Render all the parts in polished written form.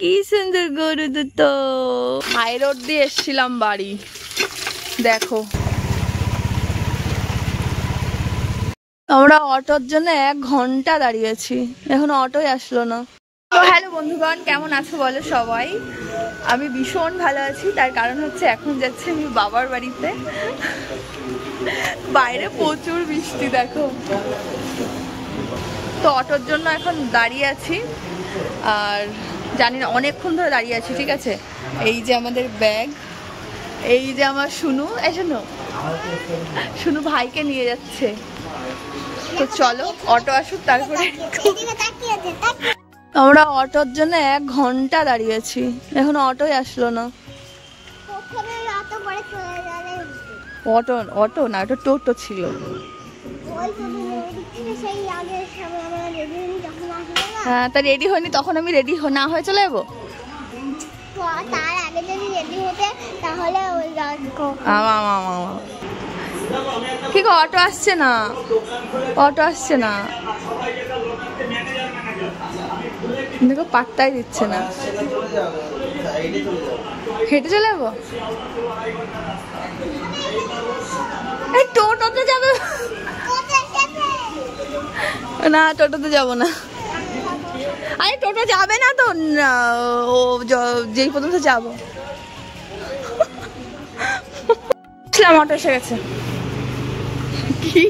কি সুন্দর গরু দুটো। হাই রোড দিয়ে এসছিলাম বাড়ি, দেখো আমরা অটোর জন্য 1 ঘন্টা দাঁড়িয়েছি, এখন অটোই আসলো না। তো হ্যালো বন্ধুগণ, কেমন আছো বলো সবাই? আমি ভীষণ ভালো আছি, তার কারণ হচ্ছে এখন যাচ্ছি আমি বাবার বাড়িতে। বাইরে প্রচুর বৃষ্টি দেখো, তো অটোর জন্য এখন দাঁড়িয়ে আছি। আর জানি না অনেকক্ষণ ধরে দাঁড়িয়ে আছি, ঠিক আছে। এই যে আমাদের ব্যাগ, এই যে আমার শুনু, এই শুনু ভাইকে নিয়ে যাচ্ছে। তো চলো অটো আসুক তারপরে। আমরা অটোর জন্য 1 ঘন্টা দাঁড়িয়েছি, এখন অটোই আসলো না। অটো না, ওটা টোটো ছিল। হ্যাঁ, তা রেডি হয়নি, তখন আমি রেডি না হয়ে চলে যাবো। কি গো, অটো আসছে না, অটো আসছে না, দেখো পাত্তাই দিচ্ছে না। হেঁটে চলে যাবো? এই টোটোতে যাবে না, টোটোতে যাবো না। আরে টোটো যাবে না তো, ও যেই পর্যন্ত যাবো। অটো এসে গেছে, কি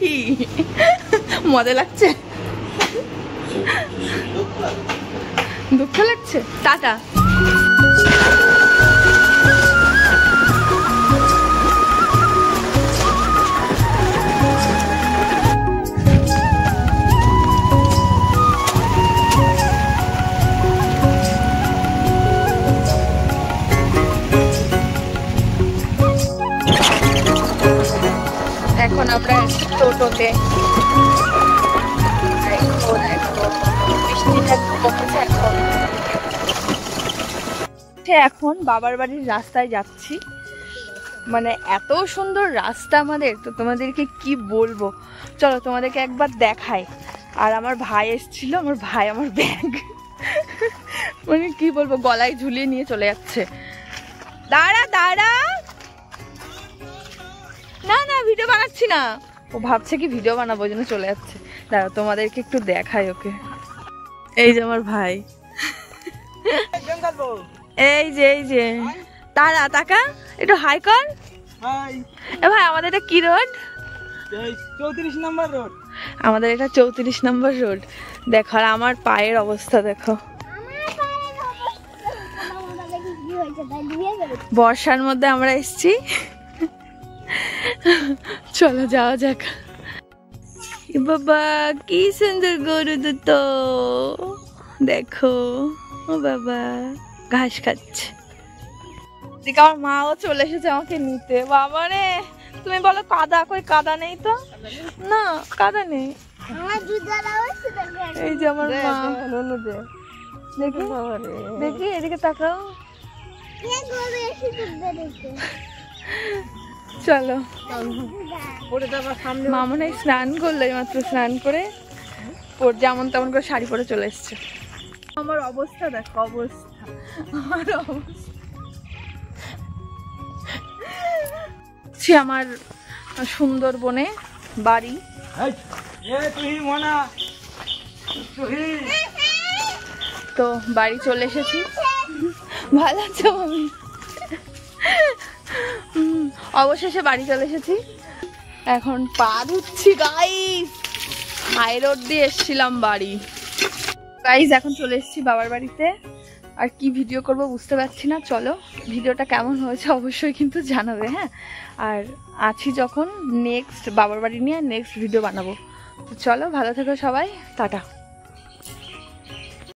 মজা লাগছে, দুঃখ লাগছে। টাটা। এখন আমরা টোটোতে, এখন বাবার বাড়ির রাস্তায় যাচ্ছি। মানে এত সুন্দর রাস্তা আমাদের, তো তোমাদেরকে কি বলবো, চলো তোমাদেরকে একবার দেখাই। আর আমার ভাই এসেছিল, আমার ভাই আমার ব্যাগ মানে কি বলবো, গলায় ঝুলিয়ে নিয়ে চলে যাচ্ছে। দাঁড়া দাঁড়া, না না ভিডিও বানাচ্ছি না, ও ভাবছে কি ভিডিও বানাবো, ওই জন্য চলে যাচ্ছে। দাঁড়া তোমাদেরকে একটু দেখাই ওকে। এই যে আমার ভাই, এই যে তারা তাকা একটু হাই কর। এ ভাই, আমাদের এটা কি রোড? 34 নম্বর রোড। আমাদের এটা 34 নম্বর রোড। দেখো, আর আমার পায়ের অবস্থা দেখো, বর্ষার মধ্যে আমরা এসছি। চলো যাওয়া যাক। বাবা কি সুন্দর গরু দুটো, দেখো ও বাবা ঘাস খাচ্ছে। আমার মাও চলে এসেছে আমাকে নিতে। বাবা রে, তুমি বলো কাদা, কই কাদা নেই তো, না কাদা নেই। এই যে আমার মা, দেখি দেখি এদিকে তাকাও। চলো, মা মনে হয় স্নান করলো, মাত্র স্নান করে যেমন তেমন করে শাড়ি পরে চলে এসছে। আমার অবস্থা দেখো, অবস্থা আমার অবস্থা। আমার সুন্দরবনে বাড়ি। তো বাড়ি চলে এসেছি। ভালো আছো আমি? অবশেষে বাড়ি চলে এসেছি। এখন পা ধুচ্ছি গাইস, হাই রোড দিয়ে এসছিলাম বাড়ি। গাইস এখন চলে এসেছি বাবার বাড়িতে। আর কি ভিডিও করব বুঝতে পারছি না। চলো ভিডিওটা কেমন হয়েছে অবশ্যই কিন্তু জানাবে, হ্যাঁ। আর আছি যখন নেক্সট বাবার বাড়ি নিয়ে নেক্সট ভিডিও বানাবো। তো চলো, ভালো থেকো সবাই, টাটা।